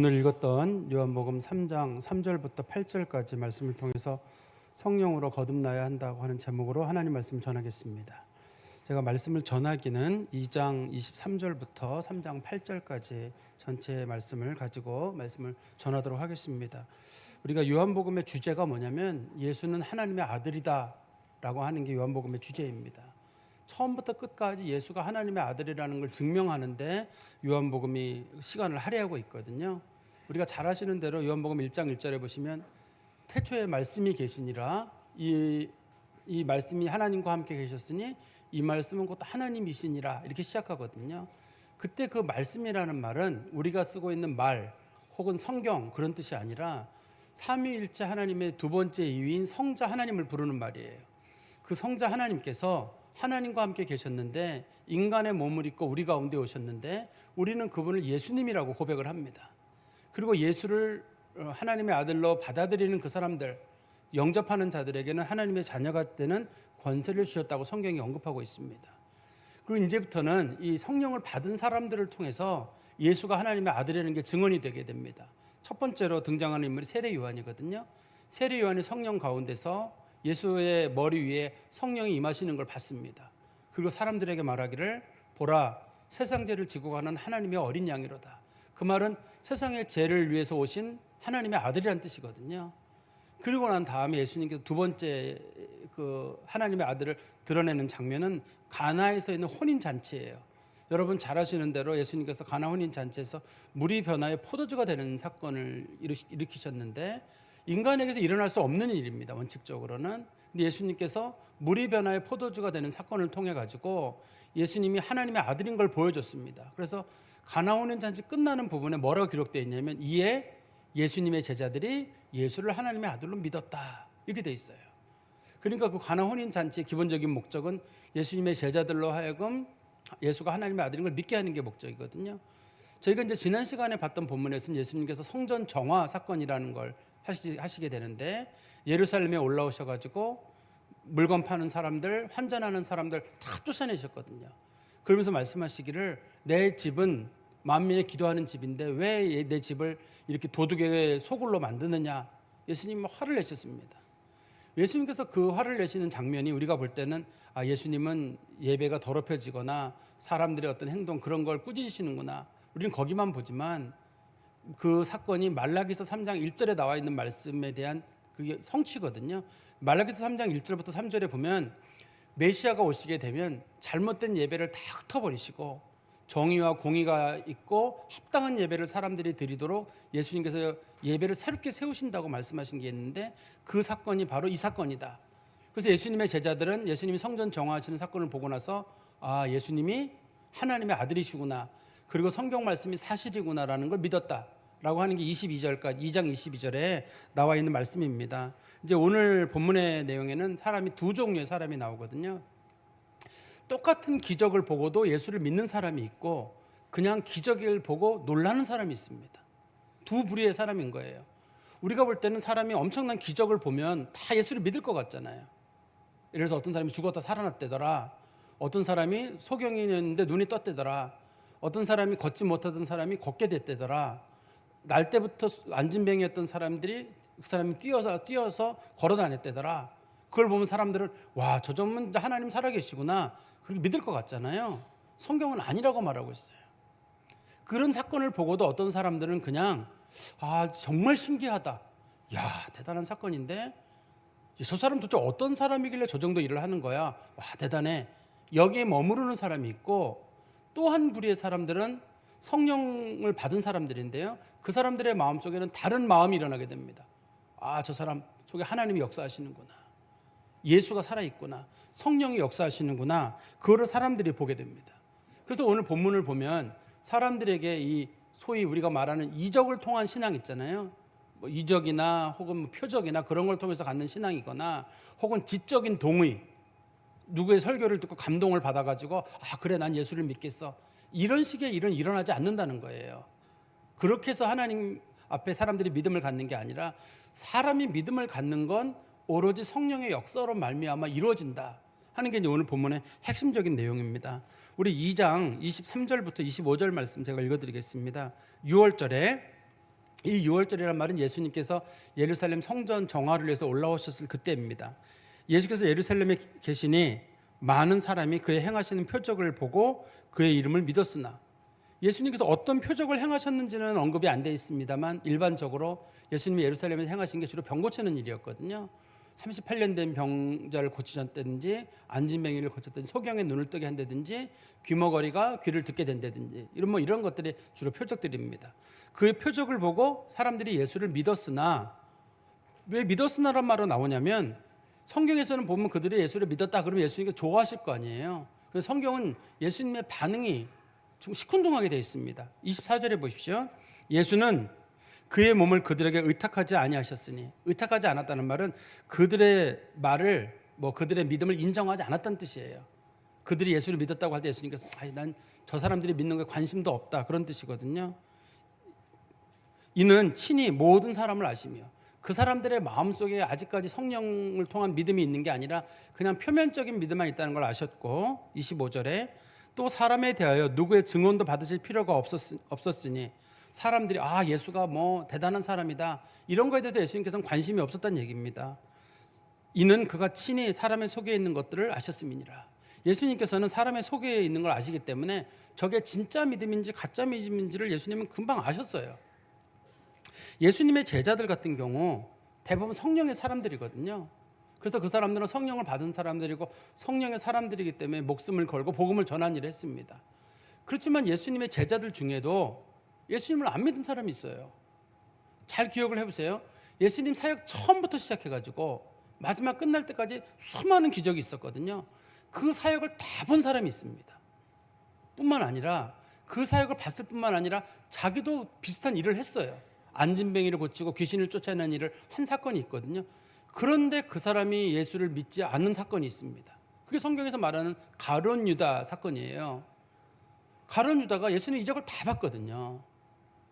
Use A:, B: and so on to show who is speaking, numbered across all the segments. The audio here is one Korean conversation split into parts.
A: 오늘 읽었던 요한복음 3장 3절부터 8절까지 말씀을 통해서 성령으로 거듭나야 한다고 하는 제목으로 하나님 말씀을 전하겠습니다. 제가 말씀을 전하기는 2장 23절부터 3장 8절까지 전체 말씀을 가지고 말씀을 전하도록 하겠습니다. 우리가 요한복음의 주제가 뭐냐면 예수는 하나님의 아들이다 라고 하는 게 요한복음의 주제입니다. 처음부터 끝까지 예수가 하나님의 아들이라는 걸 증명하는데 요한복음이 시간을 할애하고 있거든요. 우리가 잘 아시는 대로 요한복음 1장 1절에 보시면 태초에 말씀이 계시니라 이 말씀이 하나님과 함께 계셨으니 이 말씀은 곧 하나님이시니라 이렇게 시작하거든요. 그때 그 말씀이라는 말은 우리가 쓰고 있는 말 혹은 성경 그런 뜻이 아니라 삼위일체 하나님의 두 번째 이유인 성자 하나님을 부르는 말이에요. 그 성자 하나님께서 하나님과 함께 계셨는데 인간의 몸을 입고 우리 가운데 오셨는데 우리는 그분을 예수님이라고 고백을 합니다. 그리고 예수를 하나님의 아들로 받아들이는 그 사람들, 영접하는 자들에게는 하나님의 자녀가 되는 권세를 주셨다고 성경이 언급하고 있습니다. 그리고 이제부터는 이 성령을 받은 사람들을 통해서 예수가 하나님의 아들이라는 게 증언이 되게 됩니다. 첫 번째로 등장하는 인물이 세례 요한이거든요. 세례 요한이 성령 가운데서 예수의 머리 위에 성령이 임하시는 걸 봤습니다. 그리고 사람들에게 말하기를 보라 세상 죄를 지고 가는 하나님의 어린 양이로다. 그 말은 세상의 죄를 위해서 오신 하나님의 아들이라는 뜻이거든요. 그리고 난 다음에 예수님께서 두 번째 그 하나님의 아들을 드러내는 장면은 가나에서 있는 혼인잔치예요. 여러분 잘 아시는 대로 예수님께서 가나 혼인잔치에서 물이 변화해 포도주가 되는 사건을 일으키셨는데 인간에게서 일어날 수 없는 일입니다. 원칙적으로는. 근데 예수님께서 물이 변화해 포도주가 되는 사건을 통해 가지고 예수님이 하나님의 아들인 걸 보여줬습니다. 그래서 가나 혼인잔치 끝나는 부분에 뭐라고 기록되어 있냐면 이에 예수님의 제자들이 예수를 하나님의 아들로 믿었다 이렇게 돼 있어요. 그러니까 그 가나 혼인잔치의 기본적인 목적은 예수님의 제자들로 하여금 예수가 하나님의 아들인 걸 믿게 하는 게 목적이거든요. 저희가 이제 지난 시간에 봤던 본문에서는 예수님께서 성전 정화 사건이라는 걸 하시게 되는데 예루살렘에 올라오셔가지고 물건 파는 사람들, 환전하는 사람들 다 쫓아내셨거든요. 그러면서 말씀하시기를 내 집은 만민의 기도하는 집인데 왜 내 집을 이렇게 도둑의 소굴로 만드느냐. 예수님이 화를 내셨습니다. 예수님께서 그 화를 내시는 장면이 우리가 볼 때는 예수님은 예배가 더럽혀지거나 사람들의 어떤 행동 그런 걸 꾸짖으시는구나. 우리는 거기만 보지만 그 사건이 말라기서 3장 1절에 나와 있는 말씀에 대한 그게 성취거든요. 말라기서 3장 1절부터 3절에 보면 메시아가 오시게 되면 잘못된 예배를 다 흩어버리시고 정의와 공의가 있고 합당한 예배를 사람들이 드리도록 예수님께서 예배를 새롭게 세우신다고 말씀하신 게 있는데 그 사건이 바로 이 사건이다. 그래서 예수님의 제자들은 예수님이 성전 정화하시는 사건을 보고 나서 예수님이 하나님의 아들이시구나. 그리고 성경 말씀이 사실이구나라는 걸 믿었다라고 하는 게 22절까지 2장 22절에 나와 있는 말씀입니다. 이제 오늘 본문의 내용에는 사람이 두 종류의 사람이 나오거든요. 똑같은 기적을 보고도 예수를 믿는 사람이 있고 그냥 기적을 보고 놀라는 사람이 있습니다. 두 부류의 사람인 거예요. 우리가 볼 때는 사람이 엄청난 기적을 보면 다 예수를 믿을 것 같잖아요. 예를 들어서 어떤 사람이 죽었다 살아났대더라. 어떤 사람이 소경이었는데 눈이 떴대더라. 어떤 사람이 걷지 못하던 사람이 걷게 됐대더라. 날 때부터 안진뱅이였던 사람들이 그 사람이 뛰어서 걸어 다녔대더라. 그걸 보면 사람들은 와, 저 점은 하나님 살아계시구나 그렇게 믿을 것 같잖아요. 성경은 아니라고 말하고 있어요. 그런 사건을 보고도 어떤 사람들은 그냥 정말 신기하다. 야, 대단한 사건인데 저 사람 도대체 어떤 사람이길래 저 정도 일을 하는 거야. 와, 대단해. 여기에 머무르는 사람이 있고 또 한 부류의 사람들은 성령을 받은 사람들인데요. 그 사람들의 마음속에는 다른 마음이 일어나게 됩니다. 저 사람 속에 하나님이 역사하시는구나. 예수가 살아있구나. 성령이 역사하시는구나. 그거를 사람들이 보게 됩니다. 그래서 오늘 본문을 보면 사람들에게 이 소위 우리가 말하는 이적을 통한 신앙 있잖아요. 뭐 이적이나 혹은 표적이나 그런 걸 통해서 갖는 신앙이거나 혹은 지적인 동의, 누구의 설교를 듣고 감동을 받아가지고 그래 난 예수를 믿겠어. 이런 식의 일은 일어나지 않는다는 거예요. 그렇게 해서 하나님 앞에 사람들이 믿음을 갖는 게 아니라 사람이 믿음을 갖는 건 오로지 성령의 역사로 말미암아 이루어진다 하는 게 이제 오늘 본문의 핵심적인 내용입니다. 우리 2장 23절부터 25절 말씀 제가 읽어드리겠습니다. 6월절에 이 6월절이란 말은 예수님께서 예루살렘 성전 정화를 위해서 올라오셨을 그때입니다. 예수께서 예루살렘에 계시니 많은 사람이 그의 행하시는 표적을 보고 그의 이름을 믿었으나, 예수님께서 어떤 표적을 행하셨는지는 언급이 안 돼 있습니다만 일반적으로 예수님이 예루살렘에서 행하신 게 주로 병 고치는 일이었거든요. 38년 된 병자를 고치셨다든지, 안진뱅이를 고쳤다든지, 소경의 눈을 뜨게 한다든지, 귀머거리가 귀를 듣게 된다든지, 이런 것들이 주로 표적들입니다. 그 표적을 보고 사람들이 예수를 믿었으나, 왜 믿었으나란 말로 나오냐면 성경에서는 보면 그들이 예수를 믿었다 그러면 예수님께서 좋아하실 거 아니에요. 그래서 성경은 예수님의 반응이 좀 시큰둥하게 되어 있습니다. 24절에 보십시오. 예수는 그의 몸을 그들에게 의탁하지 아니하셨으니, 의탁하지 않았다는 말은 그들의 말을, 그들의 믿음을 인정하지 않았다는 뜻이에요. 그들이 예수를 믿었다고 할 때 예수님께서 난 저 사람들이 믿는 거에 관심도 없다, 그런 뜻이거든요. 이는 친히 모든 사람을 아시며 그 사람들의 마음속에 아직까지 성령을 통한 믿음이 있는 게 아니라 그냥 표면적인 믿음만 있다는 걸 아셨고, 25절에 또 사람에 대하여 누구의 증언도 받으실 필요가 없었으니, 사람들이 예수가 대단한 사람이다, 이런 거에 대해서 예수님께서는 관심이 없었다는 얘기입니다. 이는 그가 친히 사람의 속에 있는 것들을 아셨음이니라. 예수님께서는 사람의 속에 있는 걸 아시기 때문에 저게 진짜 믿음인지 가짜 믿음인지를 예수님은 금방 아셨어요. 예수님의 제자들 같은 경우 대부분 성령의 사람들이거든요. 그래서 그 사람들은 성령을 받은 사람들이고 성령의 사람들이기 때문에 목숨을 걸고 복음을 전한 일을 했습니다. 그렇지만 예수님의 제자들 중에도 예수님을 안 믿은 사람이 있어요. 잘 기억을 해보세요. 예수님 사역 처음부터 시작해가지고 마지막 끝날 때까지 수많은 기적이 있었거든요. 그 사역을 다 본 사람이 있습니다. 뿐만 아니라 그 사역을 봤을 뿐만 아니라 자기도 비슷한 일을 했어요. 안진뱅이를 고치고 귀신을 쫓아내는 일을 한 사건이 있거든요. 그런데 그 사람이 예수를 믿지 않는 사건이 있습니다. 그게 성경에서 말하는 가룟 유다 사건이에요. 가룟 유다가 예수님의 이적을 다 봤거든요.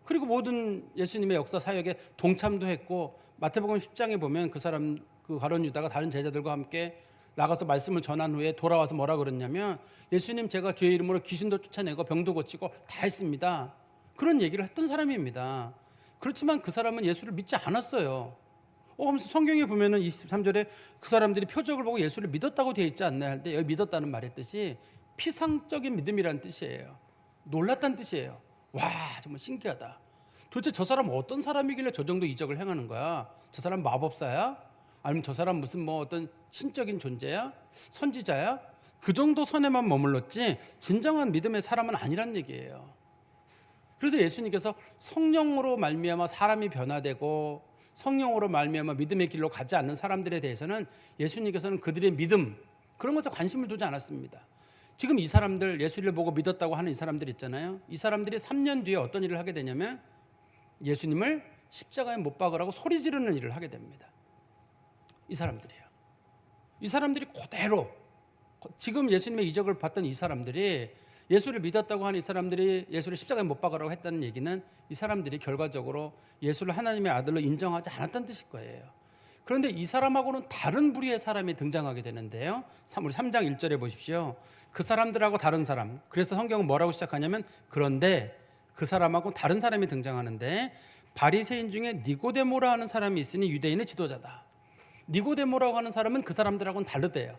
A: 그리고 모든 예수님의 역사 사역에 동참도 했고, 마태복음 10장에 보면 그 가룟 유다가 다른 제자들과 함께 나가서 말씀을 전한 후에 돌아와서 뭐라 그랬냐면, 예수님 제가 주의 이름으로 귀신도 쫓아내고 병도 고치고 다 했습니다, 그런 얘기를 했던 사람입니다. 그렇지만 그 사람은 예수를 믿지 않았어요. 그러면서 성경에 보면은 23절에 그 사람들이 표적을 보고 예수를 믿었다고 되어 있지 않나요? 할 때 여기 믿었다는 말의 뜻이 피상적인 믿음이라는 뜻이에요. 놀랐다는 뜻이에요. 와, 정말 신기하다. 도대체 저 사람 어떤 사람이길래 저 정도 이적을 행하는 거야? 저 사람 마법사야? 아니면 저 사람 무슨 어떤 신적인 존재야? 선지자야? 그 정도 선에만 머물렀지 진정한 믿음의 사람은 아니란 얘기예요. 그래서 예수님께서 성령으로 말미암아 사람이 변화되고 성령으로 말미암아 믿음의 길로 가지 않는 사람들에 대해서는 예수님께서는 그들의 믿음, 그런 것에 관심을 두지 않았습니다. 지금 이 사람들, 예수를 보고 믿었다고 하는 이 사람들 있잖아요. 이 사람들이 3년 뒤에 어떤 일을 하게 되냐면 예수님을 십자가에 못 박으라고 소리 지르는 일을 하게 됩니다. 이 사람들이에요. 이 사람들이 그대로 지금 예수님의 이적을 봤던 이 사람들이, 예수를 믿었다고 하는 이 사람들이 예수를 십자가에 못 박으라고 했다는 얘기는 이 사람들이 결과적으로 예수를 하나님의 아들로 인정하지 않았다는 뜻일 거예요. 그런데 이 사람하고는 다른 부류의 사람이 등장하게 되는데요. 우리 3장 1절에 보십시오. 그 사람들하고 다른 사람. 그래서 성경은 뭐라고 시작하냐면, 그런데 그 사람하고 다른 사람이 등장하는데, 바리새인 중에 니고데모라 하는 사람이 있으니 유대인의 지도자다. 니고데모라고 하는 사람은 그 사람들하고는 다르대요.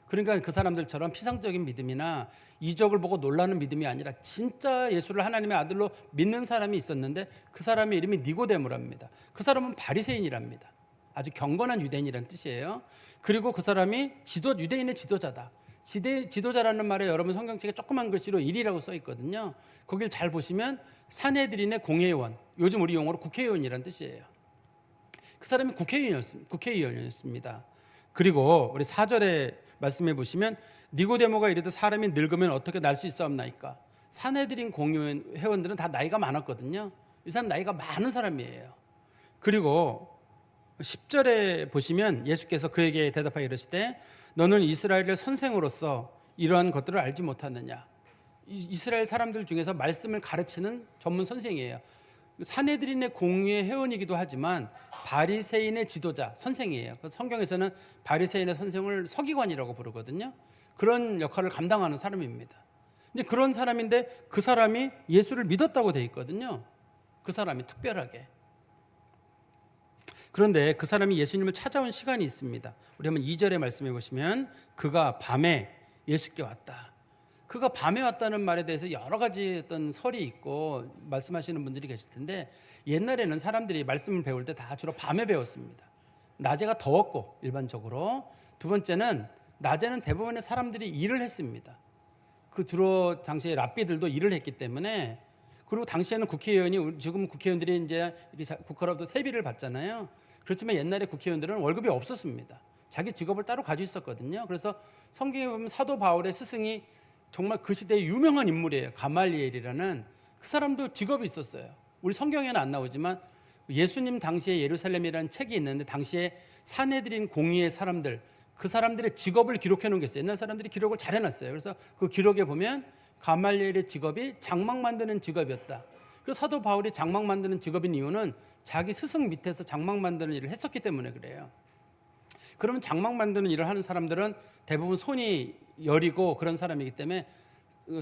A: 그러니까 그 사람들처럼 피상적인 믿음이나 이적을 보고 놀라는 믿음이 아니라 진짜 예수를 하나님의 아들로 믿는 사람이 있었는데, 그 사람의 이름이 니고데모랍니다. 그 사람은 바리새인이랍니다. 아주 경건한 유대인이라는 뜻이에요. 그리고 그 사람이 유대인의 지도자다. 지도자라는 말에 여러분 성경책에 조그만 글씨로 일이라고 써 있거든요. 거길 잘 보시면 산헤드린의 공회의원, 요즘 우리 용어로 국회의원이라는 뜻이에요. 그 사람이 국회의원이었습니다. 그리고 우리 4절에 말씀해 보시면, 니고데모가 이르되 사람이 늙으면 어떻게 날 수 있사옵나이까. 산헤드린 공회의원들은 다 나이가 많았거든요. 이 사람 나이가 많은 사람이에요. 그리고 10절에 보시면 예수께서 그에게 대답하여 이르시되, 너는 이스라엘의 선생으로서 이러한 것들을 알지 못하느냐. 이스라엘 사람들 중에서 말씀을 가르치는 전문 선생이에요. 산헤드린의 공회 회원이기도 하지만 바리새인의 지도자, 선생이에요. 성경에서는 바리새인의 선생을 서기관이라고 부르거든요. 그런 역할을 감당하는 사람입니다. 근데 그런 사람인데 그 사람이 예수를 믿었다고 돼 있거든요. 그 사람이 특별하게. 그런데 그 사람이 예수님을 찾아온 시간이 있습니다. 우리 한번 2절의 말씀해 보시면 그가 밤에 예수께 왔다. 그가 밤에 왔다는 말에 대해서 여러 가지 어떤 설이 있고 말씀하시는 분들이 계실 텐데, 옛날에는 사람들이 말씀을 배울 때 다 주로 밤에 배웠습니다. 낮에가 더웠고 일반적으로. 두 번째는 낮에는 대부분의 사람들이 일을 했습니다. 그 주로 당시에 랍비들도 일을 했기 때문에. 그리고 당시에는 국회의원이, 지금 국회의원들이 이제 이렇게 국회로부터 세비를 받잖아요. 그렇지만 옛날에 국회의원들은 월급이 없었습니다. 자기 직업을 따로 가지고 있었거든요. 그래서 성경에 보면 사도 바울의 스승이 정말 그 시대의 유명한 인물이에요. 가말리엘이라는. 그 사람도 직업이 있었어요. 우리 성경에는 안 나오지만 예수님 당시에 예루살렘이라는 책이 있는데, 당시에 사내들인 공의의 사람들, 그 사람들의 직업을 기록해 놓은 게 있어요. 옛날 사람들이 기록을 잘 해놨어요. 그래서 그 기록에 보면 가말리엘의 직업이 장막 만드는 직업이었다. 그래서 사도 바울이 장막 만드는 직업인 이유는 자기 스승 밑에서 장막 만드는 일을 했었기 때문에 그래요. 그러면 장막 만드는 일을 하는 사람들은 대부분 손이 여리고 그런 사람이기 때문에,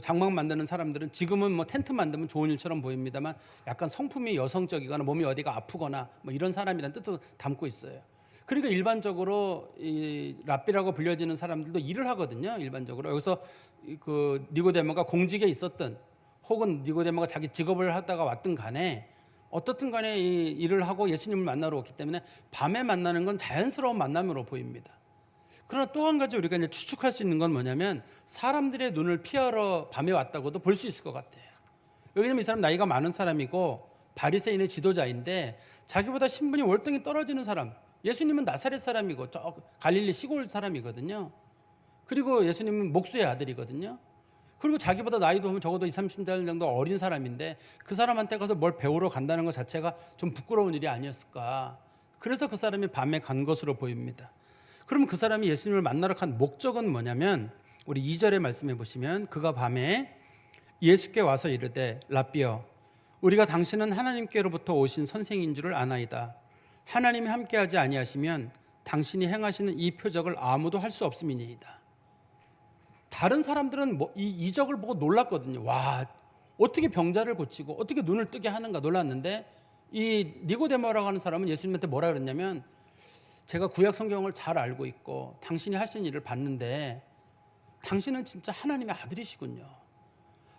A: 장막 만드는 사람들은 지금은 뭐 텐트 만들면 좋은 일처럼 보입니다만 약간 성품이 여성적이거나 몸이 어디가 아프거나 뭐 이런 사람이라는 뜻도 담고 있어요. 그러니까 일반적으로 이 랍비라고 불려지는 사람들도 일을 하거든요. 일반적으로 여기서 그 니고데모가 공직에 있었던, 혹은 니고데모가 자기 직업을 하다가 왔든 간에 어떻든 간에 이 일을 하고 예수님을 만나러 왔기 때문에 밤에 만나는 건 자연스러운 만남으로 보입니다. 그러나 또 한 가지 우리가 이제 추측할 수 있는 건 뭐냐면, 사람들의 눈을 피하러 밤에 왔다고도 볼 수 있을 것 같아요. 왜냐하면 이 사람 나이가 많은 사람이고 바리새인의 지도자인데, 자기보다 신분이 월등히 떨어지는 사람, 예수님은 나사렛 사람이고 저 갈릴리 시골 사람이거든요. 그리고 예수님은 목수의 아들이거든요. 그리고 자기보다 나이도 보면 적어도 20, 30살 정도 어린 사람인데 그 사람한테 가서 뭘 배우러 간다는 것 자체가 좀 부끄러운 일이 아니었을까. 그래서 그 사람이 밤에 간 것으로 보입니다. 그럼 그 사람이 예수님을 만나러 간 목적은 뭐냐면, 우리 2절에 말씀해 보시면 그가 밤에 예수께 와서 이르되 랍비여, 우리가 당신은 하나님께로부터 오신 선생인 줄을 아나이다. 하나님이 함께하지 아니하시면 당신이 행하시는 이 표적을 아무도 할 수 없음이니이다. 다른 사람들은 이 이적을 보고 놀랐거든요. 와, 어떻게 병자를 고치고 어떻게 눈을 뜨게 하는가 놀랐는데, 이 니고데모라고 하는 사람은 예수님한테 뭐라 그랬냐면, 제가 구약 성경을 잘 알고 있고 당신이 하신 일을 봤는데 당신은 진짜 하나님의 아들이시군요.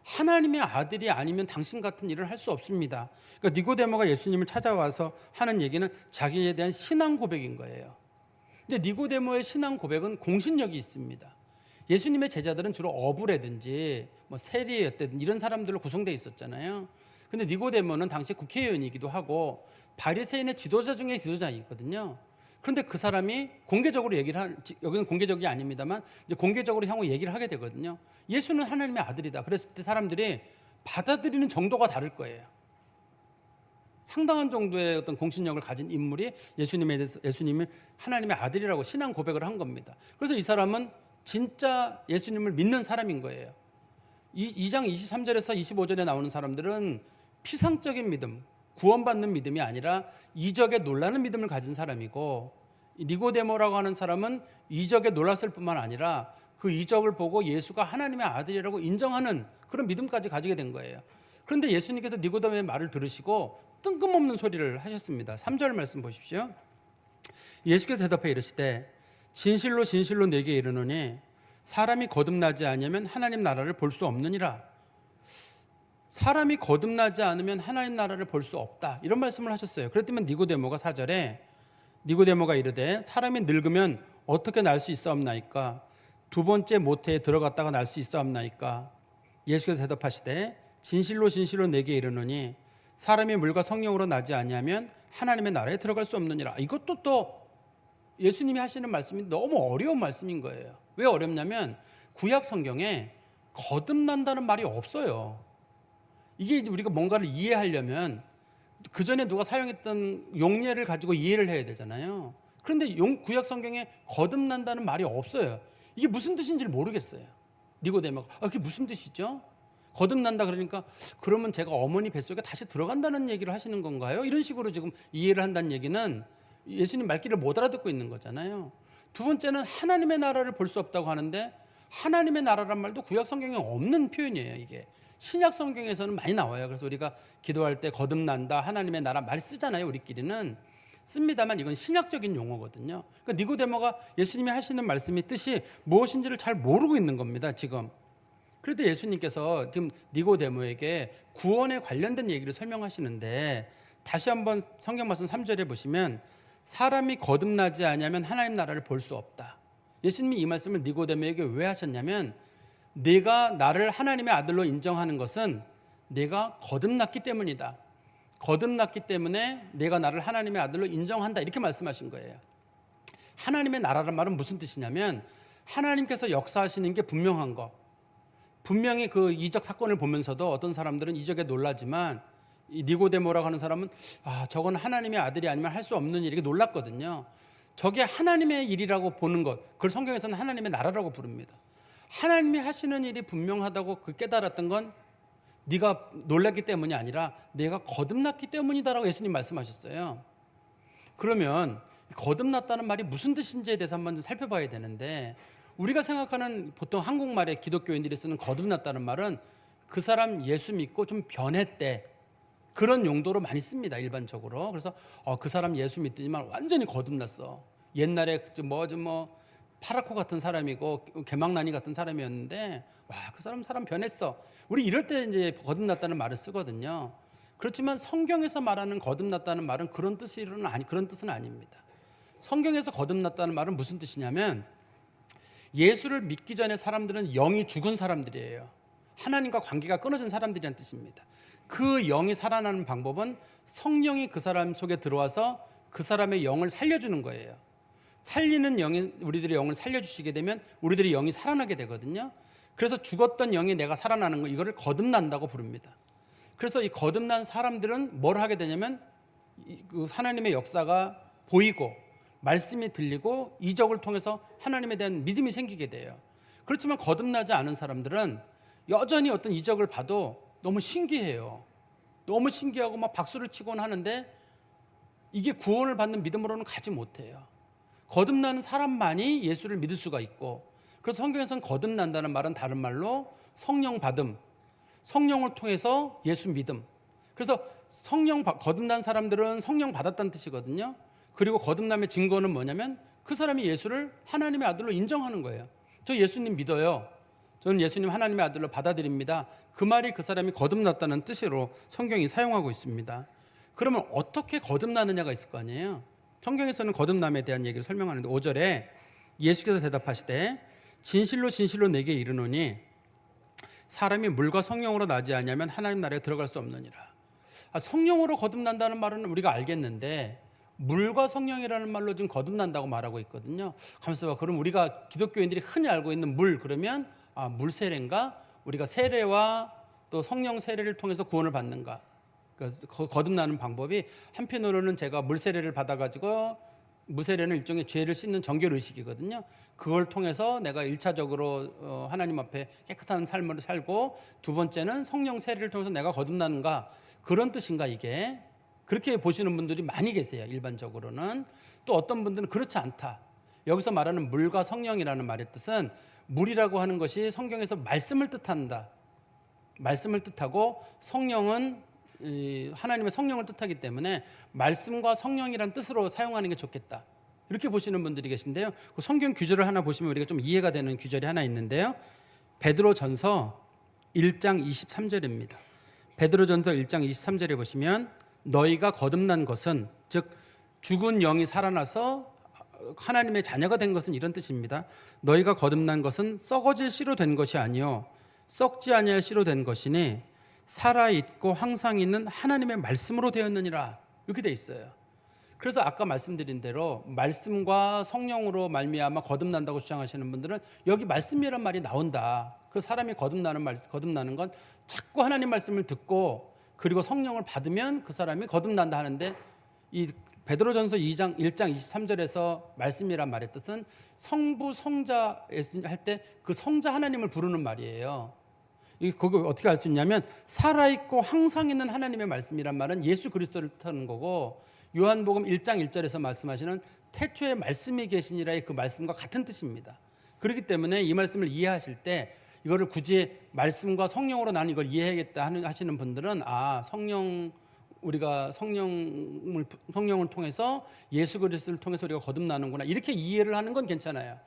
A: 하나님의 아들이 아니면 당신 같은 일을 할 수 없습니다. 그러니까 니고데모가 예수님을 찾아와서 하는 얘기는 자기에 대한 신앙 고백인 거예요. 근데 니고데모의 신앙 고백은 공신력이 있습니다. 예수님의 제자들은 주로 어부라든지 뭐 세리였든 이런 사람들로 구성되어 있었잖아요. 근데 니고데모는 당시 국회의원이기도 하고 바리새인의 지도자 중에 지도자이거든요. 그런데 그 사람이 공개적으로 여기는 공개적이 아닙니다만 이제 공개적으로 향후 얘기를 하게 되거든요. 예수는 하나님의 아들이다. 그랬을 때 사람들이 받아들이는 정도가 다를 거예요. 상당한 정도의 어떤 공신력을 가진 인물이 예수님에 대해서, 예수님이 하나님의 아들이라고 신앙 고백을 한 겁니다. 그래서 이 사람은 진짜 예수님을 믿는 사람인 거예요. 2장 23절에서 25절에 나오는 사람들은 피상적인 믿음, 구원받는 믿음이 아니라 이적에 놀라는 믿음을 가진 사람이고, 니고데모라고 하는 사람은 이적에 놀랐을 뿐만 아니라 그 이적을 보고 예수가 하나님의 아들이라고 인정하는 그런 믿음까지 가지게 된 거예요. 그런데 예수님께서 니고데모의 말을 들으시고 뜬금없는 소리를 하셨습니다. 3절 말씀 보십시오. 예수께서 대답해 이르시되 진실로 진실로 네게 이르노니 사람이 거듭나지 아니하면 하나님 나라를 볼 수 없느니라. 사람이 거듭나지 않으면 하나님 나라를 볼 수 없다, 이런 말씀을 하셨어요. 그랬더니 니고데모가 4절에 니고데모가 이르되 사람이 늙으면 어떻게 날 수 있사옵나이까? 두 번째 모태에 들어갔다가 날 수 있사옵나이까? 예수께서 대답하시되 진실로 진실로 네게 이르노니 사람이 물과 성령으로 나지 아니하면 하나님의 나라에 들어갈 수 없느니라. 이것도 또 예수님이 하시는 말씀이 너무 어려운 말씀인 거예요. 왜 어렵냐면 구약 성경에 거듭난다는 말이 없어요. 이게 우리가 뭔가를 이해하려면 그 전에 누가 사용했던 용례를 가지고 이해를 해야 되잖아요. 그런데 구약 성경에 거듭난다는 말이 없어요. 이게 무슨 뜻인지를 모르겠어요. 니고데모가 그게 무슨 뜻이죠? 거듭난다 그러니까 그러면 제가 어머니 뱃속에 다시 들어간다는 얘기를 하시는 건가요? 이런 식으로 지금 이해를 한다는 얘기는 예수님 말귀를 못 알아듣고 있는 거잖아요. 두 번째는 하나님의 나라를 볼 수 없다고 하는데, 하나님의 나라란 말도 구약 성경에 없는 표현이에요. 이게 신약 성경에서는 많이 나와요. 그래서 우리가 기도할 때 거듭난다, 하나님의 나라 말 쓰잖아요, 우리끼리는. 씁니다만 이건 신약적인 용어거든요. 그러니까 니고데모가 예수님이 하시는 말씀이 뜻이 무엇인지를 잘 모르고 있는 겁니다, 지금. 그래도 예수님께서 지금 니고데모에게 구원에 관련된 얘기를 설명하시는데, 다시 한번 성경 말씀 3절에 보시면 사람이 거듭나지 않으면 하나님 나라를 볼 수 없다. 예수님이 이 말씀을 니고데모에게 왜 하셨냐면, 네가 나를 하나님의 아들로 인정하는 것은 내가 거듭났기 때문이다. 거듭났기 때문에 내가 나를 하나님의 아들로 인정한다, 이렇게 말씀하신 거예요. 하나님의 나라란 말은 무슨 뜻이냐면, 하나님께서 역사하시는 게 분명한 거. 분명히 그 이적 사건을 보면서도 어떤 사람들은 이적에 놀라지만, 이 니고데모라고 하는 사람은 저건 하나님의 아들이 아니면 할 수 없는 일이게 놀랐거든요. 저게 하나님의 일이라고 보는 것, 그걸 성경에서는 하나님의 나라라고 부릅니다. 하나님이 하시는 일이 분명하다고 그 깨달았던 건 네가 놀랐기 때문이 아니라 내가 거듭났기 때문이다라고 예수님 말씀하셨어요. 그러면 거듭났다는 말이 무슨 뜻인지에 대해서 한번 살펴봐야 되는데, 우리가 생각하는 보통 한국말에 기독교인들이 쓰는 거듭났다는 말은 그 사람 예수 믿고 좀 변했대, 그런 용도로 많이 씁니다, 일반적으로. 그래서 그 사람 예수 믿더니만 완전히 거듭났어. 옛날에 파라코 같은 사람이고 개망나니 같은 사람이었는데 그 사람 변했어. 우리 이럴 때 이제 거듭났다는 말을 쓰거든요. 그렇지만 성경에서 말하는 거듭났다는 말은 그런 뜻은 아닙니다. 성경에서 거듭났다는 말은 무슨 뜻이냐면, 예수를 믿기 전에 사람들은 영이 죽은 사람들이에요. 하나님과 관계가 끊어진 사람들이란 뜻입니다. 그 영이 살아나는 방법은 성령이 그 사람 속에 들어와서 그 사람의 영을 살려주는 거예요. 살리는 영이 우리들의 영을 살려주시게 되면 우리들의 영이 살아나게 되거든요. 그래서 죽었던 영이 내가 살아나는 거, 이거를 거듭난다고 부릅니다. 그래서 이 거듭난 사람들은 뭘 하게 되냐면, 그 하나님의 역사가 보이고 말씀이 들리고 이적을 통해서 하나님에 대한 믿음이 생기게 돼요. 그렇지만 거듭나지 않은 사람들은 여전히 어떤 이적을 봐도 너무 신기해요. 너무 신기하고 막 박수를 치곤 하는데 이게 구원을 받는 믿음으로는 가지 못해요. 거듭나는 사람만이 예수를 믿을 수가 있고, 그래서 성경에서는 거듭난다는 말은 다른 말로 성령 받음, 성령을 통해서 예수 믿음. 그래서 거듭난 사람들은 성령 받았다는 뜻이거든요. 그리고 거듭남의 증거는 뭐냐면 그 사람이 예수를 하나님의 아들로 인정하는 거예요. 저 예수님 믿어요. 저는 예수님 하나님의 아들로 받아들입니다. 그 말이 그 사람이 거듭났다는 뜻으로 성경이 사용하고 있습니다. 그러면 어떻게 거듭나느냐가 있을 거 아니에요. 성경에서는 거듭남에 대한 얘기를 설명하는데 5절에 예수께서 대답하시되 진실로 진실로 내게 이르노니 사람이 물과 성령으로 나지 아니하면 하나님 나라에 들어갈 수 없느니라. 성령으로 거듭난다는 말은 우리가 알겠는데 물과 성령이라는 말로 지금 거듭난다고 말하고 있거든요. 가만있어 봐. 그럼 우리가 기독교인들이 흔히 알고 있는 물, 그러면 물 세례인가? 우리가 세례와 또 성령 세례를 통해서 구원을 받는가? 그러니까 거듭나는 방법이 한편으로는 제가 물 세례를 받아가지고, 무세례는 일종의 죄를 씻는 정결 의식이거든요. 그걸 통해서 내가 1차적으로 하나님 앞에 깨끗한 삶을 살고, 두 번째는 성령 세례를 통해서 내가 거듭나는가, 그런 뜻인가 이게? 그렇게 보시는 분들이 많이 계세요. 일반적으로는. 또 어떤 분들은 그렇지 않다. 여기서 말하는 물과 성령이라는 말의 뜻은, 물이라고 하는 것이 성경에서 말씀을 뜻한다. 말씀을 뜻하고 성령은 하나님의 성령을 뜻하기 때문에 말씀과 성령이란 뜻으로 사용하는 게 좋겠다. 이렇게 보시는 분들이 계신데요. 그 성경 규절을 하나 보시면 우리가 좀 이해가 되는 규절이 하나 있는데요. 베드로전서 1장 23절입니다. 베드로전서 1장 23절에 보시면 너희가 거듭난 것은, 즉 죽은 영이 살아나서 하나님의 자녀가 된 것은 이런 뜻입니다. 너희가 거듭난 것은 썩어질 씨로 된 것이 아니요 썩지 아니할 씨로 된 것이니 살아있고 항상 있는 하나님의 말씀으로 되었느니라. 이렇게 돼 있어요. 그래서 아까 말씀드린 대로 말씀과 성령으로 말미암아 거듭난다고 주장하시는 분들은 여기 말씀이란 말이 나온다. 그 사람이 거듭나는 건 자꾸 하나님 말씀을 듣고 그리고 성령을 받으면 그 사람이 거듭난다 하는데, 이 베드로전서 1장 23절에서 말씀이란 말의 뜻은 성부 성자 할 때 그 성자 하나님을 부르는 말이에요. 그거 어떻게 알 수 있냐면, 살아있고 항상 있는 하나님의 말씀이란 말은 예수 그리스도를 뜻하는 거고, 요한복음 1장 1절에서 말씀하시는 태초에 말씀이 계시니라의 그 말씀과 같은 뜻입니다. 그렇기 때문에 이 말씀을 이해하실 때 이거를 굳이 말씀과 성령으로 나는 이걸 이해하겠다 하시는 분들은 성령 우리가 성령을 통해서 예수 그리스도를 통해서 우리가 거듭나는구나 이렇게 이해를 하는 건 괜찮아요.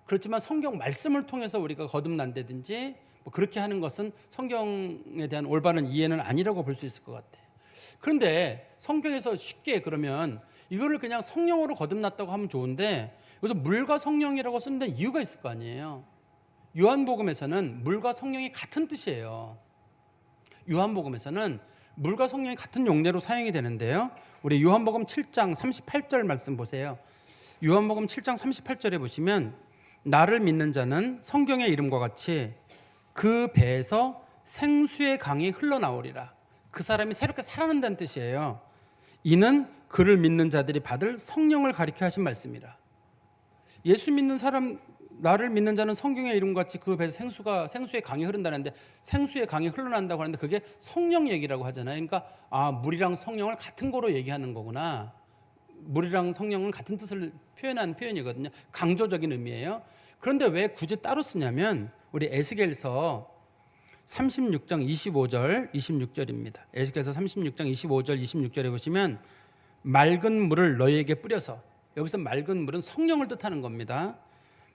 A: 그렇지만 성경 말씀을 통해서 우리가 거듭난다든지 뭐 그렇게 하는 것은 성경에 대한 올바른 이해는 아니라고 볼 수 있을 것 같아요. 그런데 성경에서 쉽게 그러면 이거를 그냥 성령으로 거듭났다고 하면 좋은데 여기서 물과 성령이라고 쓰는 데 이유가 있을 거 아니에요. 요한복음에서는 물과 성령이 같은 뜻이에요. 요한복음에서는 물과 성령이 같은 용례로 사용이 되는데요. 우리 요한복음 7장 38절 말씀 보세요. 요한복음 7장 38절에 보시면 나를 믿는 자는 성경의 이름과 같이 그 배에서 생수의 강이 흘러나오리라. 그 사람이 새롭게 살아난다는 뜻이에요. 이는 그를 믿는 자들이 받을 성령을 가리켜 하신 말씀이라. 예수 믿는 사람, 나를 믿는 자는 성경의 이름과 같이 그 배에서 생수의 강이 흐른다는데 생수의 강이 흘러난다고 하는데 그게 성령 얘기라고 하잖아요. 그러니까 물이랑 성령을 같은 거로 얘기하는 거구나. 물이랑 성령은 같은 뜻을 표현한 표현이거든요. 강조적인 의미예요. 그런데 왜 굳이 따로 쓰냐면 우리 에스겔서 36장 25절 26절입니다. 에스겔서 36장 25절 26절에 보시면 맑은 물을 너희에게 뿌려서, 여기서 맑은 물은 성령을 뜻하는 겁니다.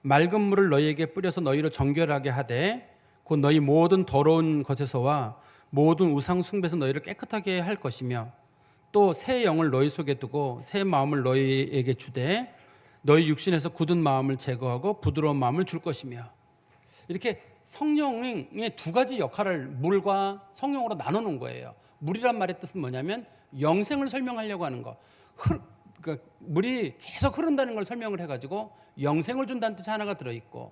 A: 맑은 물을 너희에게 뿌려서 너희로 정결하게 하되 곧 너희 모든 더러운 것에서와 모든 우상 숭배에서 너희를 깨끗하게 할 것이며 또 새 영을 너희 속에 두고 새 마음을 너희에게 주되 너희 육신에서 굳은 마음을 제거하고 부드러운 마음을 줄 것이며, 이렇게 성령의 두 가지 역할을 물과 성령으로 나눠놓은 거예요. 물이란 말의 뜻은 뭐냐면 영생을 설명하려고 하는 거. 그러니까 물이 계속 흐른다는 걸 설명을 해가지고 영생을 준다는 뜻이 하나가 들어있고,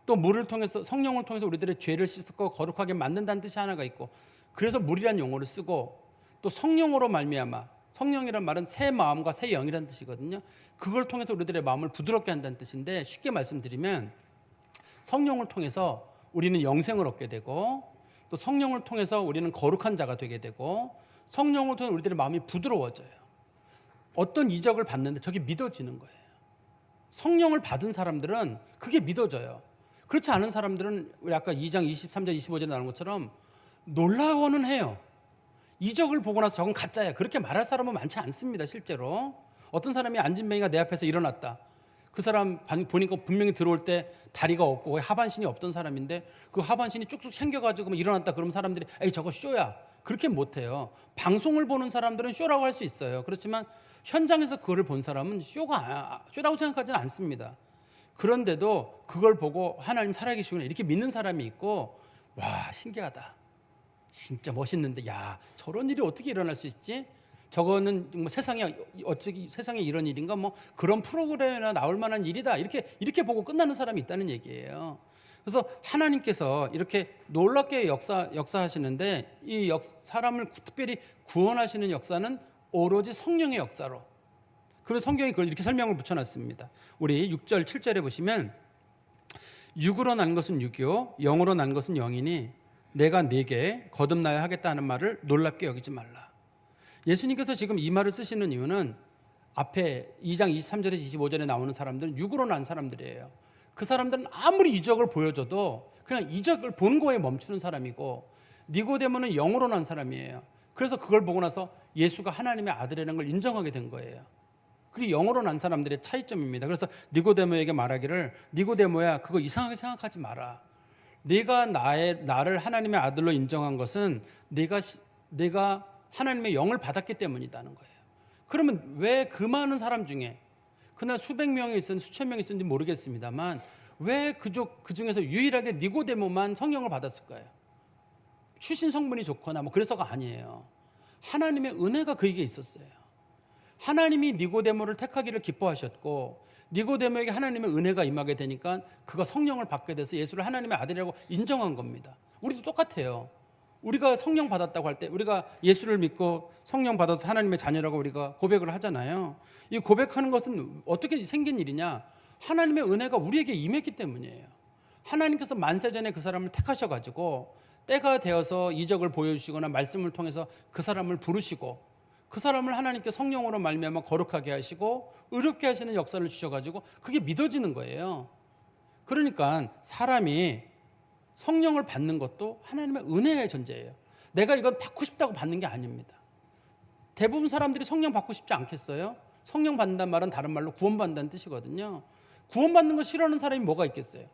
A: 또 물을 통해서 성령을 통해서 우리들의 죄를 씻고 거룩하게 만든다는 뜻이 하나가 있고, 그래서 물이란 용어를 쓰고, 또 성령으로 말미암아, 성령이란 말은 새 마음과 새 영이라는 뜻이거든요. 그걸 통해서 우리들의 마음을 부드럽게 한다는 뜻인데, 쉽게 말씀드리면 성령을 통해서 우리는 영생을 얻게 되고, 또 성령을 통해서 우리는 거룩한 자가 되게 되고, 성령을 통해 우리들의 마음이 부드러워져요. 어떤 이적을 받는데 저게 믿어지는 거예요. 성령을 받은 사람들은 그게 믿어져요. 그렇지 않은 사람들은 우리 아까 2장 23절 25절에 나오는 것처럼 놀라워는 해요. 이적을 보고 나서 저건 가짜야 그렇게 말할 사람은 많지 않습니다. 실제로 어떤 사람이 안진뱅이가 내 앞에서 일어났다, 그 사람 보니까 분명히 들어올 때 다리가 없고 하반신이 없던 사람인데 그 하반신이 쭉쭉 생겨가지고 일어났다 그러면 사람들이 에이 저거 쇼야 그렇게 못해요. 방송을 보는 사람들은 쇼라고 할 수 있어요. 그렇지만 현장에서 그거를 본 사람은 쇼라고 생각하지는 않습니다. 그런데도 그걸 보고 하나님 살아계시구나 이렇게 믿는 사람이 있고, 와 신기하다, 진짜 멋있는데 야 저런 일이 어떻게 일어날 수 있지? 저거는 뭐 세상에 이런 일인가, 뭐 그런 프로그램이나 나올 만한 일이다, 이렇게 보고 끝나는 사람이 있다는 얘기예요. 그래서 하나님께서 이렇게 놀랍게 역사하시는데 이 사람을 특별히 구원하시는 역사는 오로지 성령의 역사로. 그래서 성경이 그걸 이렇게 설명을 붙여놨습니다. 우리 6절 7절에 보시면 육으로 난 것은 육이요 영으로 난 것은 영이니 내가 네게 거듭나야 하겠다 하는 말을 놀랍게 여기지 말라. 예수님께서 지금 이 말을 쓰시는 이유는 앞에 2장 23절에서 25절에 나오는 사람들은 육으로 난 사람들이에요. 그 사람들은 아무리 이적을 보여줘도 그냥 이적을 본 거에 멈추는 사람이고, 니고데모는 영으로 난 사람이에요. 그래서 그걸 보고 나서 예수가 하나님의 아들이라는 걸 인정하게 된 거예요. 그게 영으로 난 사람들의 차이점입니다. 그래서 니고데모에게 말하기를, 니고데모야 그거 이상하게 생각하지 마라. 네가 나를 하나님의 아들로 인정한 것은 네가 하나님의 영을 받았기 때문이라는 거예요. 그러면 왜 그 많은 사람 중에, 그날 수백 명이 있었는지 수천 명이 있었는지 모르겠습니다만 왜 그 중에서 유일하게 니고데모만 성령을 받았을까요? 출신 성분이 좋거나 뭐 그래서가 아니에요. 하나님의 은혜가 그에게 있었어요. 하나님이 니고데모를 택하기를 기뻐하셨고, 니고데모에게 하나님의 은혜가 임하게 되니까 그가 성령을 받게 돼서 예수를 하나님의 아들이라고 인정한 겁니다. 우리도 똑같아요. 우리가 성령 받았다고 할 때, 우리가 예수를 믿고 성령 받아서 하나님의 자녀라고 우리가 고백을 하잖아요. 이 고백하는 것은 어떻게 생긴 일이냐? 하나님의 은혜가 우리에게 임했기 때문이에요. 하나님께서 만세전에 그 사람을 택하셔가지고 때가 되어서 이적을 보여주시거나 말씀을 통해서 그 사람을 부르시고, 그 사람을 하나님께 성령으로 말미암아 거룩하게 하시고 의롭게 하시는 역사를 주셔가지고 그게 믿어지는 거예요. 그러니까 사람이 성령을 받는 것도 하나님의 은혜의 존재예요. 내가 이건 받고 싶다고 받는 게 아닙니다. 대부분 사람들이 성령 받고 싶지 않겠어요? 성령 받는다는 말은 다른 말로 구원받는다는 뜻이거든요. 구원받는 거 싫어하는 사람이 뭐가 있겠어요?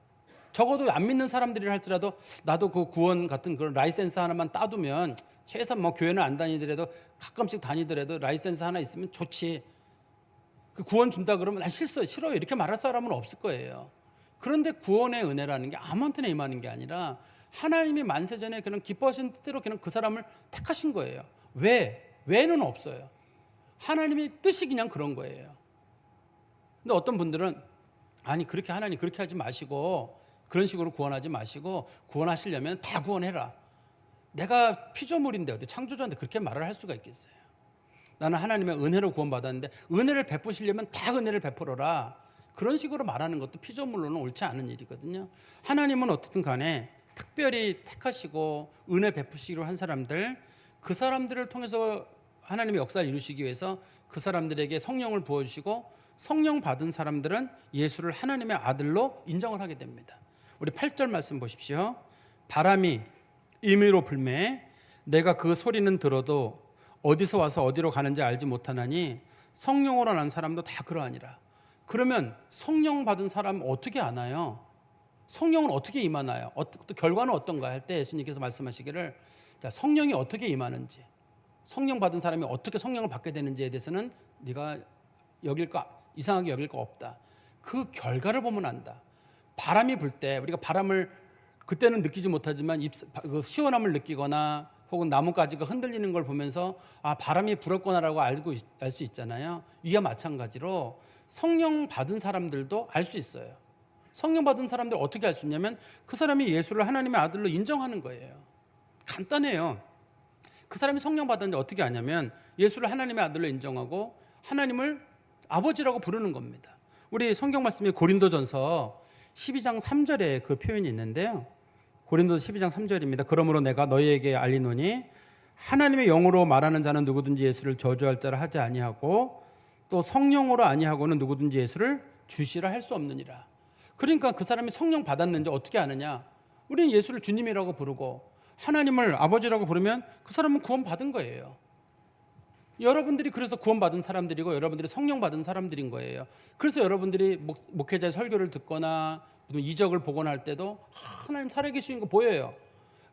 A: 적어도 안 믿는 사람들이라 할지라도 나도 그 구원 같은 그런 라이센스 하나만 따두면, 최소한 뭐 교회는 안 다니더라도 가끔씩 다니더라도 라이센스 하나 있으면 좋지, 그 구원 준다 그러면 난 싫어요 이렇게 말할 사람은 없을 거예요. 그런데 구원의 은혜라는 게 아무한테나 임하는 게 아니라 하나님이 만세전에 그냥 기뻐하신 뜻대로 그냥 그 사람을 택하신 거예요. 왜는 없어요. 하나님의 뜻이 그냥 그런 거예요. 근데 어떤 분들은 아니 그렇게 하나님 그렇게 하지 마시고 그런 식으로 구원하지 마시고 구원하시려면 다 구원해라. 내가 피조물인데 어디 창조자인데 그렇게 말을 할 수가 있겠어요? 나는 하나님의 은혜로 구원받았는데 은혜를 베푸시려면 다 은혜를 베풀어라. 그런 식으로 말하는 것도 피조물로는 옳지 않은 일이거든요. 하나님은 어떻든 간에 특별히 택하시고 은혜 베푸시기로 한 사람들, 그 사람들을 통해서 하나님의 역사를 이루시기 위해서 그 사람들에게 성령을 부어주시고 성령 받은 사람들은 예수를 하나님의 아들로 인정을 하게 됩니다. 우리 8절 말씀 보십시오. 바람이 임의로 불매 내가 그 소리는 들어도 어디서 와서 어디로 가는지 알지 못하나니 성령으로 난 사람도 다 그러하니라. 그러면 성령 받은 사람 어떻게 아나요? 성령은 어떻게 임하나요? 또 결과는 어떤가 할 때 예수님께서 말씀하시기를 성령이 어떻게 임하는지, 성령 받은 사람이 어떻게 성령을 받게 되는지에 대해서는 네가 이상하게 여길 거 없다. 그 결과를 보면 안다. 바람이 불 때 우리가 바람을 그때는 느끼지 못하지만 그 시원함을 느끼거나 혹은 나뭇가지가 흔들리는 걸 보면서 아 바람이 불었구나라고 알 수 있잖아요. 이와 마찬가지로 성령 받은 사람들도 알 수 있어요. 성령 받은 사람들 어떻게 알 수 있냐면 그 사람이 예수를 하나님의 아들로 인정하는 거예요. 간단해요. 그 사람이 성령 받았는데 어떻게 아냐면 예수를 하나님의 아들로 인정하고 하나님을 아버지라고 부르는 겁니다. 우리 성경 말씀에 고린도전서 12장 3절에 그 표현이 있는데요. 고린도서 12장 3절입니다. 그러므로 내가 너희에게 알리노니 하나님의 영으로 말하는 자는 누구든지 예수를 저주할 자라 하지 아니하고 또 성령으로 아니하고는 누구든지 예수를 주시라 할 수 없느니라. 그러니까 그 사람이 성령 받았는지 어떻게 아느냐? 우리는 예수를 주님이라고 부르고 하나님을 아버지라고 부르면 그 사람은 구원받은 거예요. 여러분들이 그래서 구원받은 사람들이고 여러분들이 성령 받은 사람들인 거예요. 그래서 여러분들이 목회자의 설교를 듣거나 이적을 보거나 할 때도 하나님 살아계신 거 보여요.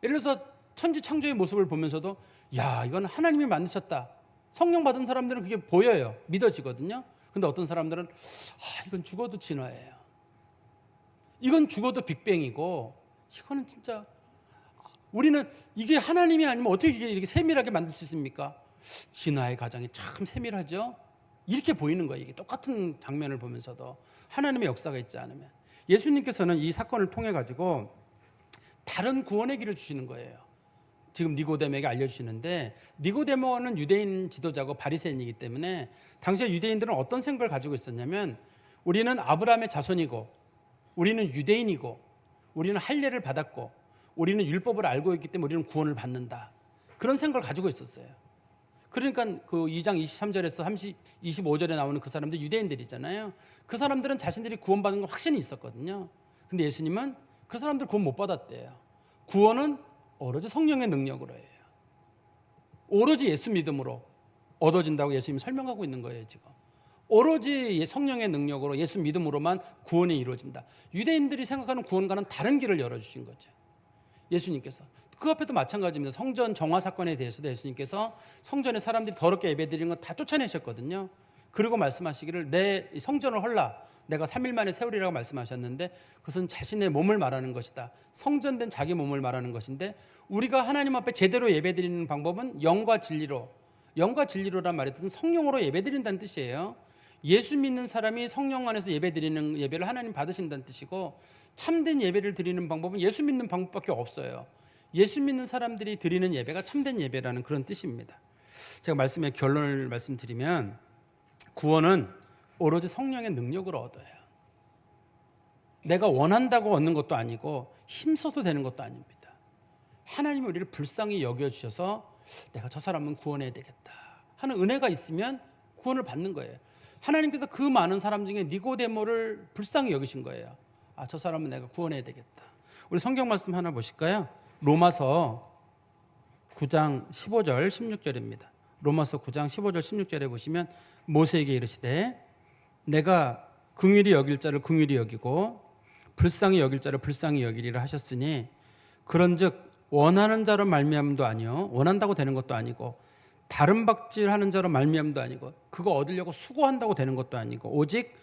A: 예를 들어서 천지 창조의 모습을 보면서도 야 이건 하나님이 만드셨다. 성령 받은 사람들은 그게 보여요. 믿어지거든요. 근데 어떤 사람들은 이건 죽어도 진화예요. 이건 죽어도 빅뱅이고 이거는 진짜 우리는 이게 하나님이 아니면 어떻게 이렇게 세밀하게 만들 수 있습니까? 진화의 과정이 참 세밀하죠. 이렇게 보이는 거예요. 이게 똑같은 장면을 보면서도 하나님의 역사가 있지 않으면. 예수님께서는 이 사건을 통해 가지고 다른 구원의 길을 주시는 거예요. 지금 니고데모에게 알려주시는데 니고데모는 유대인 지도자고 바리새인이기 때문에 당시에 유대인들은 어떤 생각을 가지고 있었냐면 우리는 아브라함의 자손이고 우리는 유대인이고 우리는 할례를 받았고 우리는 율법을 알고 있기 때문에 우리는 구원을 받는다. 그런 생각을 가지고 있었어요. 그러니까 그 2장 23절에서 25절에 나오는 그 사람들 유대인들이잖아요. 그 사람들은 자신들이 구원받은 건 확신이 있었거든요. 근데 예수님은 그 사람들 구원 못 받았대요. 구원은 오로지 성령의 능력으로 해요. 오로지 예수 믿음으로 얻어진다고 예수님이 설명하고 있는 거예요. 지금 오로지 성령의 능력으로 예수 믿음으로만 구원이 이루어진다. 유대인들이 생각하는 구원과는 다른 길을 열어주신 거죠. 예수님께서. 그 앞에도 마찬가지입니다. 성전 정화 사건에 대해서도 예수님께서 성전에 사람들이 더럽게 예배드리는 거 다 쫓아내셨거든요. 그리고 말씀하시기를 내 성전을 헐라 내가 3일 만에 세우리라고 말씀하셨는데 그것은 자신의 몸을 말하는 것이다. 성전된 자기 몸을 말하는 것인데 우리가 하나님 앞에 제대로 예배드리는 방법은 영과 진리로란 말의 뜻은 성령으로 예배드린다는 뜻이에요. 예수 믿는 사람이 성령 안에서 예배드리는 예배를 하나님 받으신다는 뜻이고 참된 예배를 드리는 방법은 예수 믿는 방법밖에 없어요. 예수 믿는 사람들이 드리는 예배가 참된 예배라는 그런 뜻입니다. 제가 말씀의 결론을 말씀드리면 구원은 오로지 성령의 능력으로 얻어요. 내가 원한다고 얻는 것도 아니고 힘써도 되는 것도 아닙니다. 하나님이 우리를 불쌍히 여겨주셔서 내가 저 사람은 구원해야 되겠다 하는 은혜가 있으면 구원을 받는 거예요. 하나님께서 그 많은 사람 중에 니고데모를 불쌍히 여기신 거예요. 저 사람은 내가 구원해야 되겠다. 우리 성경 말씀 하나 보실까요? 로마서 9장 15절 16절입니다. 로마서 9장 15절 16절에 보시면 모세에게 이르시되 내가 긍휼히 여길 자를 긍휼히 여기고 불쌍히 여길 자를 불쌍히 여기리라 하셨으니 그런즉 원하는 자로 말미암음도 아니요 원한다고 되는 것도 아니고 다른 박질하는 자로 말미암음도 아니고 그거 얻으려고 수고한다고 되는 것도 아니고 오직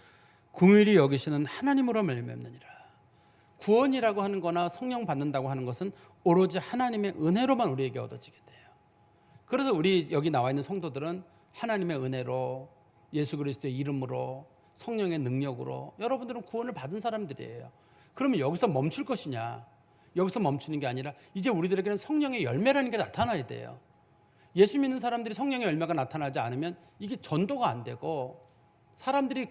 A: 긍휼히 여기시는 하나님으로 말미암느니라. 구원이라고 하는 거나 성령 받는다고 하는 것은 오로지 하나님의 은혜로만 우리에게 얻어지게 돼요. 그래서 우리 여기 나와 있는 성도들은 하나님의 은혜로 예수 그리스도의 이름으로 성령의 능력으로 여러분들은 구원을 받은 사람들이에요. 그러면 여기서 멈출 것이냐? 여기서 멈추는 게 아니라 이제 우리들에게는 성령의 열매라는 게 나타나야 돼요. 예수 믿는 사람들이 성령의 열매가 나타나지 않으면 이게 전도가 안 되고 사람들이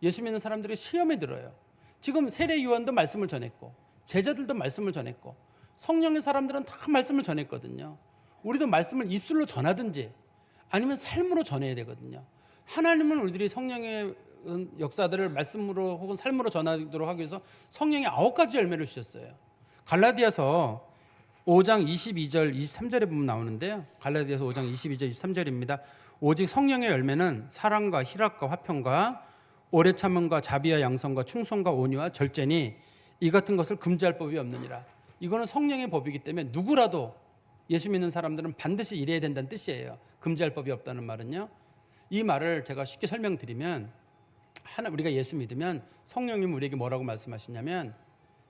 A: 예수 믿는 사람들이 시험에 들어요. 지금 세례 요한도 말씀을 전했고 제자들도 말씀을 전했고 성령의 사람들은 다 말씀을 전했거든요. 우리도 말씀을 입술로 전하든지 아니면 삶으로 전해야 되거든요. 하나님은 우리들이 성령의 역사들을 말씀으로 혹은 삶으로 전하도록 하기 위해서 성령의 9가지 열매를 주셨어요. 갈라디아서 5장 22절 23절에 보면 나오는데요. 갈라디아서 5장 22절 23절입니다. 오직 성령의 열매는 사랑과 희락과 화평과 오래 참음과 자비와 양성과 충성과 온유와 절제니 이 같은 것을 금지할 법이 없느니라. 이거는 성령의 법이기 때문에 누구라도 예수 믿는 사람들은 반드시 이래야 된다는 뜻이에요. 금지할 법이 없다는 말은요. 이 말을 제가 쉽게 설명드리면 우리가 예수 믿으면 성령님 우리에게 뭐라고 말씀하시냐면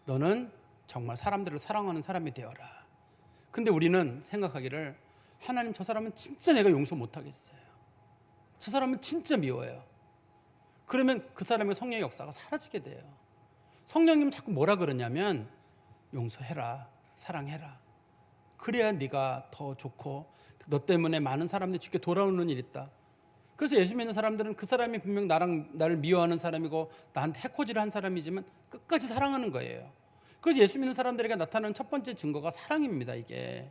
A: 너는 정말 사람들을 사랑하는 사람이 되어라. 근데 우리는 생각하기를 하나님 저 사람은 진짜 내가 용서 못하겠어요. 저 사람은 진짜 미워요. 그러면 그 사람의 성령의 역사가 사라지게 돼요. 성령님은 자꾸 뭐라 그러냐면 용서해라, 사랑해라. 그래야 네가 더 좋고 너 때문에 많은 사람들이 주께 돌아오는 일이 있다. 그래서 예수 믿는 사람들은 그 사람이 분명 나를 미워하는 사람이고 나한테 해코지를 한 사람이지만 끝까지 사랑하는 거예요. 그래서 예수 믿는 사람들에게 나타나는 첫 번째 증거가 사랑입니다. 이게.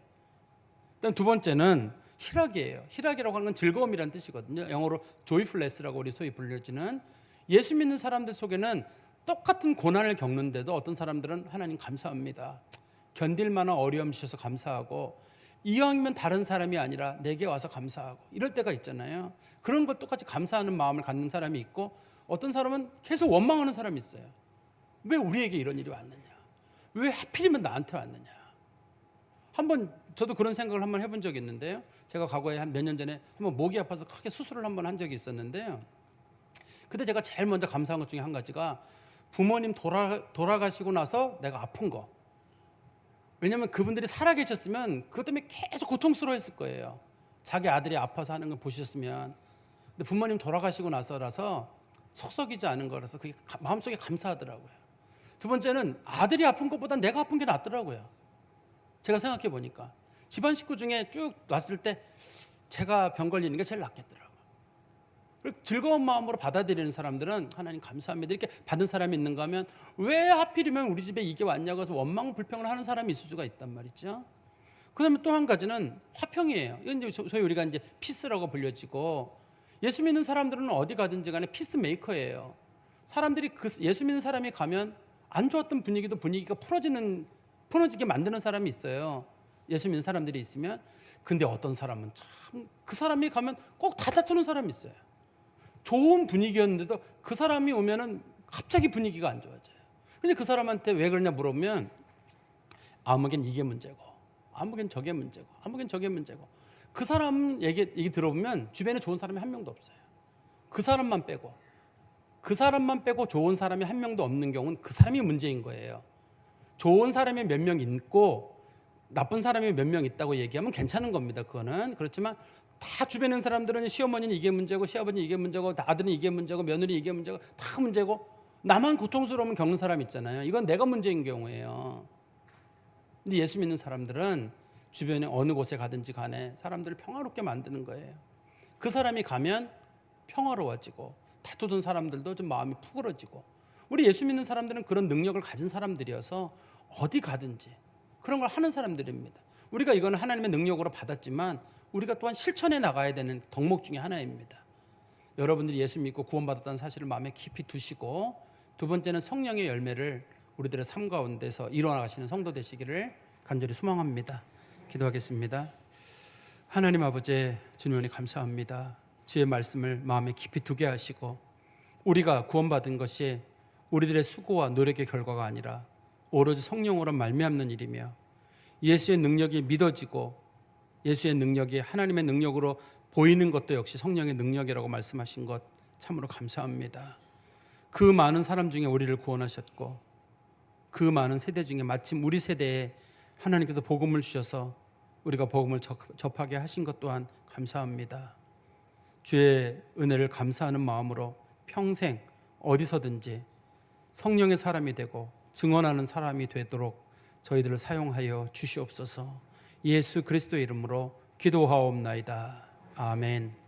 A: 그다음 두 번째는 희락이에요. 희락이라고 하는 건 즐거움이라는 뜻이거든요. 영어로 joyfulness라고 우리 소위 불려지는 예수 믿는 사람들 속에는 똑같은 고난을 겪는데도 어떤 사람들은 하나님 감사합니다. 견딜 만한 어려움 주셔서 감사하고 이왕이면 다른 사람이 아니라 내게 와서 감사하고 이럴 때가 있잖아요. 그런 것 똑같이 감사하는 마음을 갖는 사람이 있고 어떤 사람은 계속 원망하는 사람이 있어요. 왜 우리에게 이런 일이 왔느냐? 왜 하필이면 나한테 왔느냐? 한번 저도 그런 생각을 한번 해본 적이 있는데요. 제가 과거에 한 몇 년 전에 한번 목이 아파서 크게 수술을 한번 한 적이 있었는데요. 그때 제가 제일 먼저 감사한 것 중에 한 가지가 부모님 돌아가시고 나서 내가 아픈 거. 왜냐하면 그분들이 살아계셨으면 그것 때문에 계속 고통스러워했을 거예요. 자기 아들이 아파서 하는 걸 보셨으면. 근데 부모님 돌아가시고 나서라서 속썩이지 않은 거라서 그게 마음속에 감사하더라고요. 두 번째는 아들이 아픈 것보다 내가 아픈 게 낫더라고요. 제가 생각해 보니까 집안 식구 중에 쭉 왔을 때 제가 병 걸리는 게 제일 낫겠더라고요. 즐거운 마음으로 받아들이는 사람들은 하나님 감사합니다 이렇게 받은 사람이 있는가 하면 왜 하필이면 우리 집에 이게 왔냐고 해서 원망 불평을 하는 사람이 있을 수가 있단 말이죠. 그다음에 또 한 가지는 화평이에요. 이건 이제 소위 우리가 이제 피스라고 불려지고 예수 믿는 사람들은 어디 가든지 간에 피스메이커예요. 사람들이 예수 믿는 사람이 가면 안 좋았던 분위기가 풀어지게 만드는 사람이 있어요. 예수 믿는 사람들이 있으면. 근데 어떤 사람은 참 그 사람이 가면 꼭 다 다투는 사람이 있어요. 좋은 분위기였는데도 그 사람이 오면은 갑자기 분위기가 안 좋아져요. 근데 그 사람한테 왜 그러냐 물어보면 아무겐 이게 문제고 아무겐 저게 문제고 아무겐 저게 문제고 그 사람 얘기 들어보면 주변에 좋은 사람이 한 명도 없어요. 그 사람만 빼고 좋은 사람이 한 명도 없는 경우는 그 사람이 문제인 거예요. 좋은 사람이 몇 명 있고 나쁜 사람이 몇 명 있다고 얘기하면 괜찮은 겁니다. 그거는. 그렇지만 다 주변에 있는 사람들은 시어머니는 이게 문제고 시아버지는 이게 문제고 아들은 이게 문제고 며느리 이게 문제고 다 문제고 나만 고통스러움을 겪는 사람 있잖아요. 이건 내가 문제인 경우예요. 근데 예수 믿는 사람들은 주변에 어느 곳에 가든지 간에 사람들을 평화롭게 만드는 거예요. 그 사람이 가면 평화로워지고 다투던 사람들도 좀 마음이 푸그러지고 우리 예수 믿는 사람들은 그런 능력을 가진 사람들이어서 어디 가든지 그런 걸 하는 사람들입니다. 우리가 이거는 하나님의 능력으로 받았지만 우리가 또한 실천해 나가야 되는 덕목 중에 하나입니다. 여러분들이 예수 믿고 구원받았다는 사실을 마음에 깊이 두시고 두 번째는 성령의 열매를 우리들의 삶 가운데서 이뤄나가시는 성도 되시기를 간절히 소망합니다. 기도하겠습니다. 하나님 아버지, 주님이 감사합니다. 주의 말씀을 마음에 깊이 두게 하시고 우리가 구원받은 것이 우리들의 수고와 노력의 결과가 아니라 오로지 성령으로 말미암는 일이며 예수의 능력이 믿어지고 예수의 능력이 하나님의 능력으로 보이는 것도 역시 성령의 능력이라고 말씀하신 것 참으로 감사합니다. 그 많은 사람 중에 우리를 구원하셨고 그 많은 세대 중에 마침 우리 세대에 하나님께서 복음을 주셔서 우리가 복음을 접하게 하신 것 또한 감사합니다. 주의 은혜를 감사하는 마음으로 평생 어디서든지 성령의 사람이 되고 증언하는 사람이 되도록 저희들을 사용하여 주시옵소서. 예수 그리스도의 이름으로 기도하옵나이다. 아멘.